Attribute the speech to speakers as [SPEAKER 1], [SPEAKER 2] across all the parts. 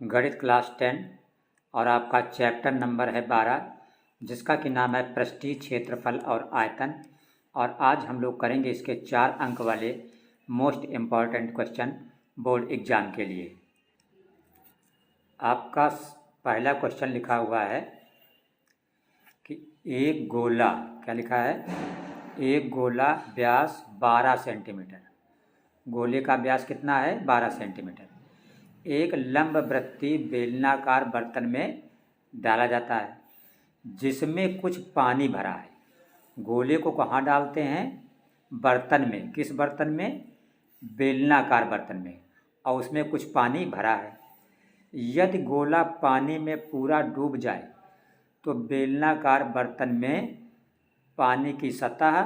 [SPEAKER 1] गणित क्लास 10 और आपका चैप्टर नंबर है 12, जिसका कि नाम है पृष्ठीय क्षेत्रफल और आयतन। और आज हम लोग करेंगे इसके 4 अंक वाले most important question board exam के लिए। आपका पहला क्वेश्चन लिखा हुआ है कि एक गोला, क्या लिखा है, एक गोला व्यास 12 सेंटीमीटर। गोले का व्यास कितना है? 12 सेंटीमीटर। एक लंबवृत्तीय बेलनाकार बर्तन में डाला जाता है जिसमें कुछ पानी भरा है। गोले को कहाँ डालते हैं? बर्तन में। किस बर्तन में? बेलनाकार बर्तन में, और उसमें कुछ पानी भरा है। यदि गोला पानी में पूरा डूब जाए तो बेलनाकार बर्तन में पानी की सतह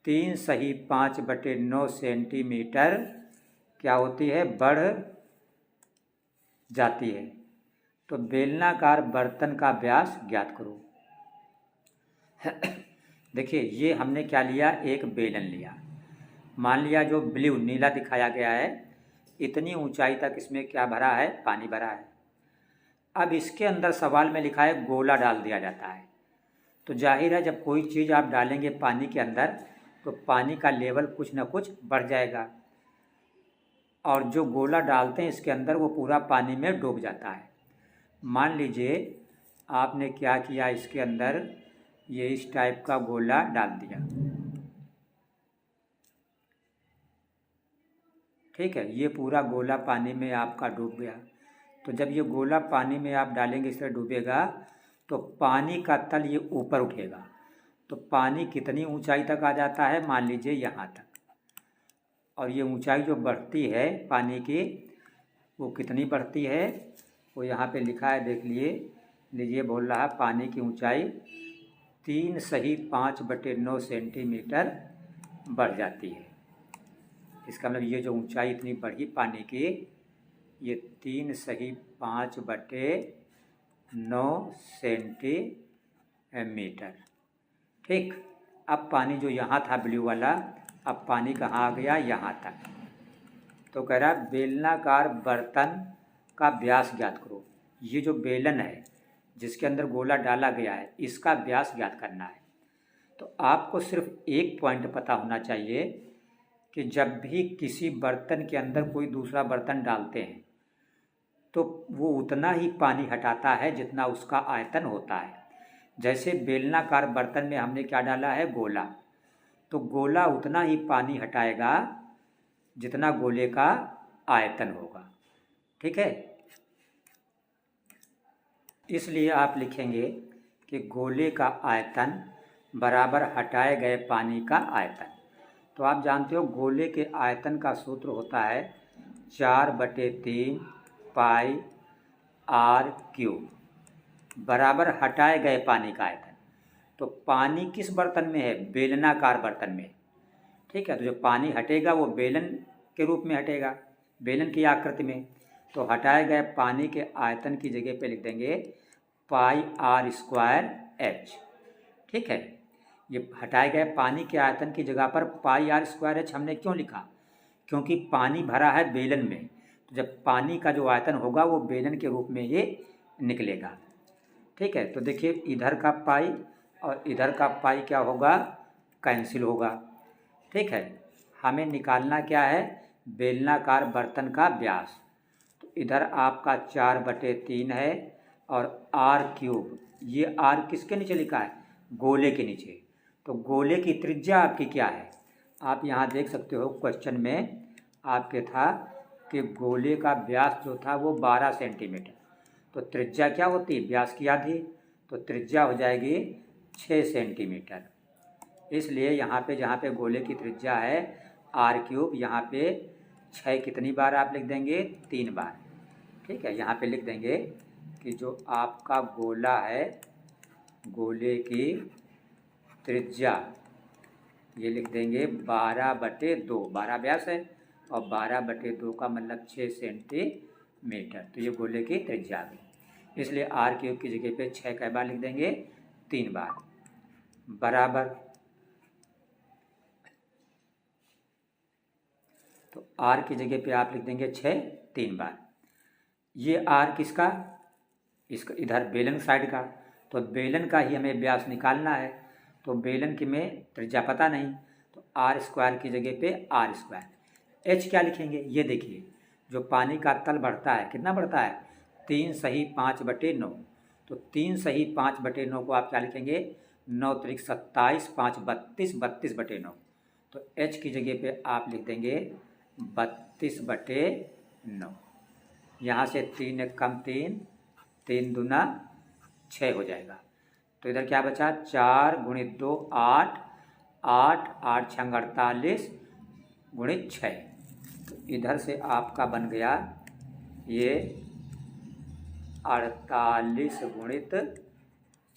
[SPEAKER 1] 3/5/9 सेंटीमीटर क्या होती है? बढ़ जाती है। तो बेलनाकार बर्तन का व्यास ज्ञात करो। देखिए, ये हमने क्या लिया? एक बेलन लिया। मान लिया जो ब्लू नीला दिखाया गया है, इतनी ऊंचाई तक इसमें क्या भरा है? पानी भरा है। अब इसके अंदर सवाल में लिखा है गोला डाल दिया जाता है। तो जाहिर है जब कोई चीज़ आप डालेंगे पानी के अंदर तो पानी का लेवल कुछ न कुछ बढ़ जाएगा, और जो गोला डालते हैं इसके अंदर वो पूरा पानी में डूब जाता है। मान लीजिए आपने क्या किया, इसके अंदर ये इस टाइप का गोला डाल दिया, ठीक है। ये पूरा गोला पानी में आपका डूब गया। तो जब ये गोला पानी में आप डालेंगे, इस तरह डूबेगा, तो पानी का तल ये ऊपर उठेगा। तो पानी कितनी ऊंचाई तक आ जाता है? मान लीजिए यहाँ तक। और ये ऊंचाई जो बढ़ती है पानी की, वो कितनी बढ़ती है? वो यहाँ पे लिखा है, देख लीजिए बोल रहा है पानी की ऊंचाई 3/5/9 सेंटीमीटर बढ़ जाती है। इसका मतलब ये जो ऊंचाई इतनी बढ़ी पानी की, ये 3/5/9 सेंटीमीटर, ठीक। अब पानी जो यहाँ था ब्लू वाला, अब पानी कहाँ आ गया? यहाँ तक। तो कह रहा है बेलनाकार बर्तन का व्यास ज्ञात करो। ये जो बेलन है जिसके अंदर गोला डाला गया है, इसका व्यास ज्ञात करना है। तो आपको सिर्फ एक पॉइंट पता होना चाहिए कि जब भी किसी बर्तन के अंदर कोई दूसरा बर्तन डालते हैं तो वो उतना ही पानी हटाता है जितना उसका आयतन होता है। जैसे बेलनाकार बर्तन में हमने क्या डाला है? गोला। तो गोला उतना ही पानी हटाएगा जितना गोले का आयतन होगा, ठीक है। इसलिए आप लिखेंगे कि गोले का आयतन बराबर हटाए गए पानी का आयतन। तो आप जानते हो गोले के आयतन का सूत्र होता है 4/3 पाई r³ बराबर हटाए गए पानी का आयतन। तो पानी किस बर्तन में है? बेलनाकार बर्तन में, ठीक है। तो जो पानी हटेगा वो बेलन के रूप में हटेगा, बेलन की आकृति में। तो हटाए गए पानी के आयतन की जगह पे लिख देंगे πr²h, ठीक है। ये हटाए गए पानी के आयतन की जगह पर πr²h हमने क्यों लिखा? क्योंकि पानी भरा है बेलन में, तो जब पानी का जो आयतन होगा वो बेलन के रूप में ही निकलेगा, ठीक है। तो देखिए इधर का पाई और इधर का पाई क्या होगा? कैंसिल होगा, ठीक है। हमें निकालना क्या है? बेलनाकार बर्तन का व्यास। तो इधर आपका 4/3 है और r³, ये r किसके नीचे लिखा है? गोले के नीचे। तो गोले की त्रिज्या आपकी क्या है? आप यहाँ देख सकते हो क्वेश्चन में आपके था कि गोले का व्यास जो था वो 12 सेंटीमीटर। तो त्रिज्या क्या होती? व्यास की आधी। तो त्रिज्या हो जाएगी 6 सेंटीमीटर। इसलिए यहाँ पे जहाँ पे गोले की त्रिज्या है r³, यहाँ पे 6 कितनी बार आप लिख देंगे? 3 बार, ठीक है। यहाँ पे लिख देंगे कि जो आपका गोला है, गोले की त्रिज्या, ये लिख देंगे 12/2। 12 व्यास है और 12/2 का मतलब 6 सेंटीमीटर। तो ये गोले की त्रिज्या आ गई। इसलिए r³ की जगह पे 6 कै बार लिख देंगे? 3 बार, बराबर। तो r की जगह पे आप लिख देंगे 6 3 बार। ये आर किसका, इसका इधर बेलन साइड का, तो बेलन का ही हमें व्यास निकालना है। तो बेलन की में त्रिज्या पता नहीं, तो आर स्क्वायर की जगह पे आर स्क्वायर। एच क्या लिखेंगे, ये देखिए जो पानी का तल बढ़ता है कितना बढ़ता है, 3 सही 5/9। तो 3 सही 5/9 को आप क्या लिखेंगे, 9 त्रिक 27, 5 32, 32/9। तो एच की जगह पे आप लिख देंगे 32/9। यहाँ से 3 एक कम 3, 3 दूना 6 हो जाएगा। तो इधर क्या बचा, 4 × 2 8, 8 8 छंग 48 × 6। तो इधर से आपका बन गया ये 48 ×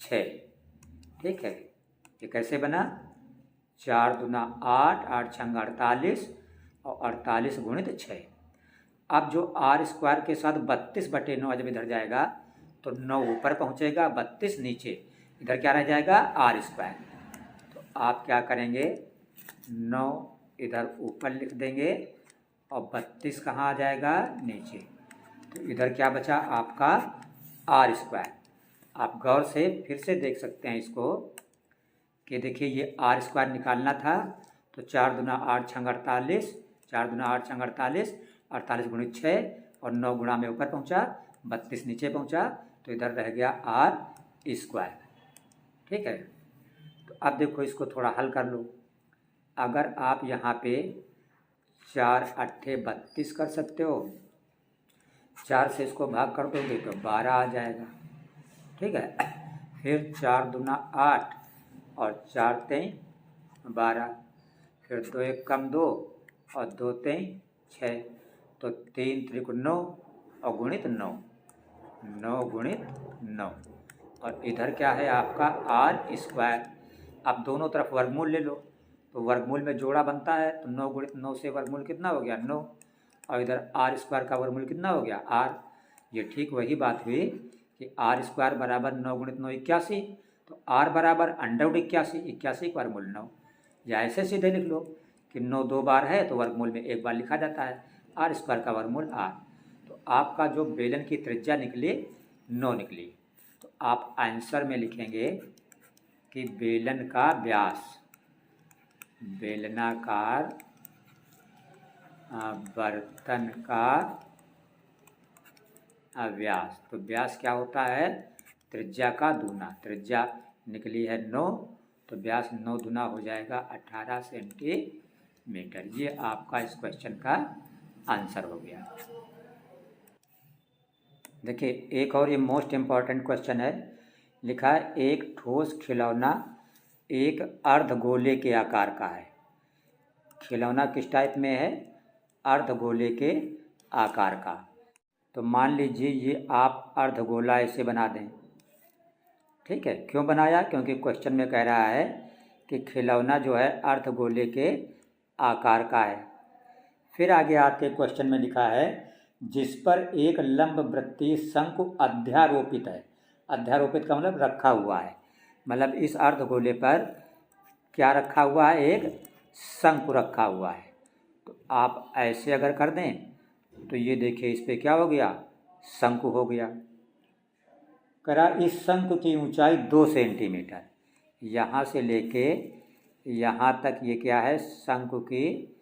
[SPEAKER 1] 6। ठीक है, ये कैसे बना, 4 दूना 8, 8 छंग 48 और 48 × 6। अब जो आर स्क्वायर के साथ 32/9 जब इधर जाएगा तो 9 ऊपर पहुंचेगा, 32 नीचे, इधर क्या रह जाएगा, आर स्क्वायर। तो आप क्या करेंगे, 9 इधर ऊपर लिख देंगे और 32 कहाँ आ जाएगा, नीचे। तो इधर क्या बचा आपका आर स्क्वायर। आप गौर से फिर से देख सकते हैं इसको कि देखिए ये आर स्क्वायर निकालना था, तो 4 दूना 8 छंग 48, 4 दूना 8 छंग 48, 48 × 6 और 9 गुणा में ऊपर पहुंचा, 32 नीचे पहुंचा, तो इधर रह गया आर स्क्वायर। ठीक है, तो अब देखो इसको थोड़ा हल कर लो। अगर आप यहाँ पे 4 8 32 कर सकते हो, 4 से इसको भाग कर दोगे तो 12 आ जाएगा। ठीक है, फिर 4 दूना 8 और 4 3 12, फिर 2 एक कम 2 और 2 3 6, तो 3 त्रिक 9 और गुणित 9, 9 × 9। और इधर क्या है आपका आर स्क्वायर। अब दोनों तरफ वर्गमूल ले लो, तो वर्गमूल में जोड़ा बनता है, तो 9 × 9 से वर्गमूल कितना हो गया, 9। और इधर आर स्क्वायर का वर्गमूल कितना हो गया, आर। ये ठीक वही बात हुई कि आर स्क्वायर बराबर 9 × 9 81, तो आर बराबर √81, 81 का वर्गमूल 9। या ऐसे सीधे लिख लो कि 9 2 बार है तो वर्गमूल में एक बार लिखा जाता है, आर स्क्वायर का वर्गमूल आर। तो आपका जो बेलन की त्रिज्या निकली 9 निकली। तो आप आंसर में लिखेंगे कि बेलन का व्यास, बेलनाकार बर्तन का व्यास। तो व्यास क्या होता है, त्रिज्या का दूना। त्रिज्या निकली है 9, तो व्यास 9 दूना हो जाएगा 18 सेंटीमीटर। ये आपका इस क्वेश्चन का आंसर हो गया। देखिए एक और ये मोस्ट इम्पॉर्टेंट क्वेश्चन है, लिखा है एक ठोस खिलौना एक अर्धगोले के आकार का है। खिलौना किस टाइप में है, अर्धगोले के आकार का। तो मान लीजिए ये आप अर्धगोला ऐसे बना दें। ठीक है, क्यों बनाया, क्योंकि क्वेश्चन में कह रहा है कि खिलौना जो है अर्धगोले के आकार का है। फिर आगे आके क्वेश्चन में लिखा है जिस पर एक लंब वृत्तीय शंकु अध्यारोपित है। अध्यारोपित का मतलब रखा हुआ है, मतलब इस अर्धगोले पर क्या रखा हुआ है, एक शंकु रखा हुआ है। तो आप ऐसे अगर कर दें तो ये देखिए इस पे क्या हो गया, शंकु हो गया। करा इस शंकु की ऊंचाई 2 सेंटीमीटर, यहाँ से लेके यहाँ तक ये क्या है, शंकु की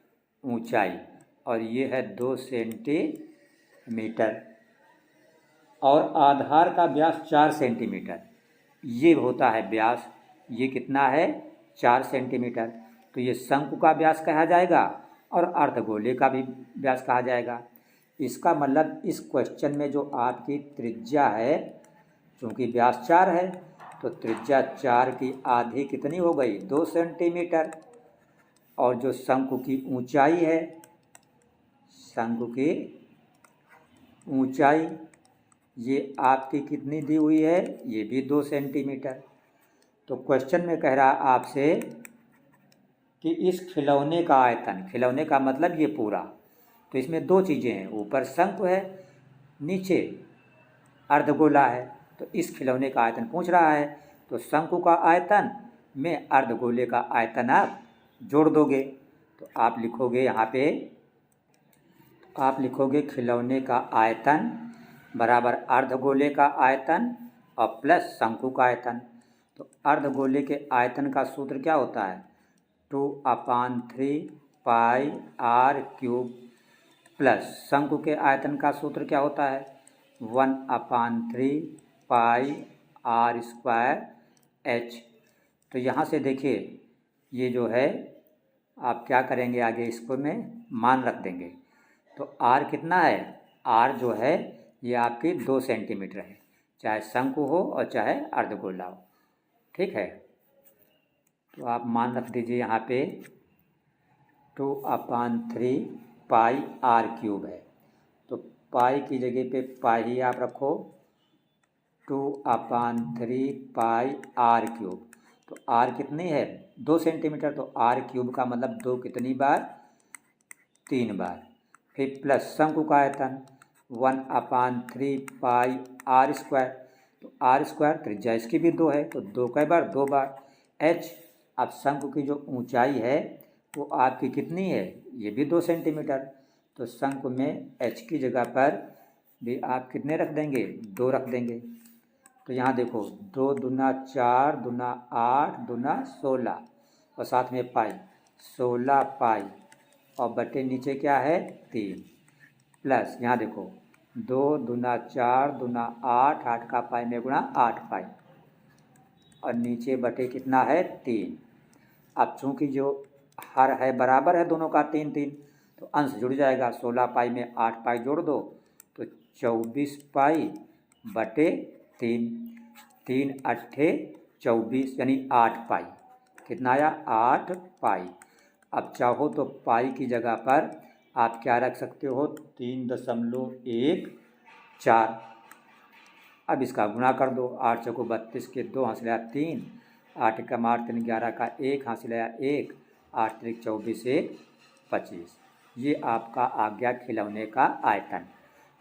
[SPEAKER 1] ऊंचाई, और ये है 2 सेंटीमीटर। और आधार का व्यास 4 सेंटीमीटर, ये होता है व्यास। ये कितना है, 4 सेंटीमीटर। तो ये शंकु का व्यास कहा जाएगा और अर्धगोले का भी व्यास कहा जाएगा। इसका मतलब इस क्वेश्चन में जो आपकी त्रिज्या है, चूँकि व्यास 4 है तो त्रिज्या 4 की आधी कितनी हो गई, 2 सेंटीमीटर। और जो शंकु की ऊंचाई है, शंकु की ऊंचाई ये आपकी कितनी दी हुई है, ये भी 2 सेंटीमीटर। तो क्वेश्चन में कह रहा आपसे कि इस खिलौने का आयतन, खिलौने का मतलब ये पूरा, तो इसमें 2 चीज़ें हैं, ऊपर शंकु है, नीचे अर्धगोला है। तो इस खिलौने का आयतन पूछ रहा है, तो शंकु का आयतन में अर्धगोले का आयतन आप जोड़ दोगे। तो आप लिखोगे यहाँ पे, आप लिखोगे खिलौने का आयतन बराबर अर्धगोले का आयतन और प्लस शंकु का आयतन। तो अर्धगोले के आयतन का सूत्र क्या होता है? 2/3 पाई आर क्यूब प्लस शंकु के आयतन का सूत्र क्या होता है? 1/3 पाई आर स्क्वायर एच। तो यहाँ से देखिए ये जो है आप क्या करेंगे, आगे इसको में मान रख देंगे। तो आर कितना है? आर जो है ये आपकी 2 सेंटीमीटर है, चाहे शंकु हो और चाहे अर्धगोला हो। ठीक है, तो आप मान रख दीजिए यहाँ पे 2/3 पाई आर क्यूब है। तो पाई की जगह पे पाई ही आप रखो, 2/3 पाई आर क्यूब। तो आर कितनी है? 2 सेंटीमीटर। तो आर क्यूब का मतलब 2 कितनी बार? 3 बार। फिर प्लस शंकु का आयतन 1/3 पाई आर स्क्वायर। तो आर स्क्वायर त्रिज्या इसकी भी 2 है, तो 2 कई बार? 2 बार। एच, अब शंकु की जो ऊंचाई है वो आपकी कितनी है? ये भी 2 सेंटीमीटर। तो शंकु में एच की जगह पर भी आप कितने रख देंगे? 2 रख देंगे। तो यहाँ देखो 2 दूना 4 दूना 8 दूना 16 और साथ में पाई, 16 पाई और बटे नीचे क्या है? 3 प्लस यहाँ देखो 2 दूना 4 दूना 8, 8 का पाई में गुणा 8 पाई और नीचे बटे कितना है? 3। अब चूँकि जो हर है बराबर है दोनों का 3 3, तो अंश जुड़ जाएगा। 16 पाई में 8 पाई जोड़ दो तो 24 पाई बटे 3, 3 अट्ठे 24 यानी 8 पाई। कितना आया? 8 पाई। अब चाहो तो पाई की जगह पर आप क्या रख सकते हो? 3.14। अब इसका गुणा कर दो, 8 चौको 32 के 2 हासिल आया 3, 8 का 8 3 11 का 1 हासिल आया 1, 8 3 24 1 25। ये आपका आ गया खिलौने का आयतन।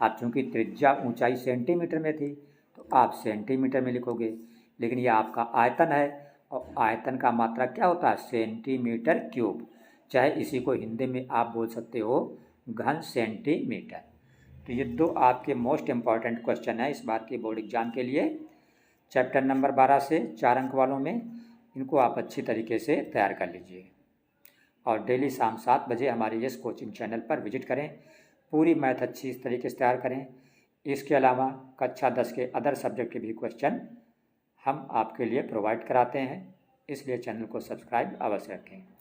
[SPEAKER 1] अब चूँकि त्रिज्या ऊंचाई सेंटीमीटर में थी तो आप सेंटीमीटर में लिखोगे, लेकिन ये आपका आयतन है और आयतन का मात्रा क्या होता है? Centimetre cube. चाहे इसी को हिंदी में आप बोल सकते हो घन सेंटीमीटर। तो ये 2 आपके मोस्ट इम्पॉर्टेंट क्वेश्चन है इस बार के बोर्ड एग्जाम के लिए। चैप्टर नंबर 12 से 4 अंक वालों में इनको आप अच्छी तरीके से तैयार कर लीजिए और डेली शाम 7 बजे हमारे यस कोचिंग चैनल पर विजिट करें। पूरी मैथ अच्छी इस तरीके से तैयार करें। इसके अलावा कक्षा 10 के अदर सब्जेक्ट के भी क्वेश्चन हम आपके लिए प्रोवाइड कराते हैं, इसलिए चैनल को सब्सक्राइब अवश्य रखें।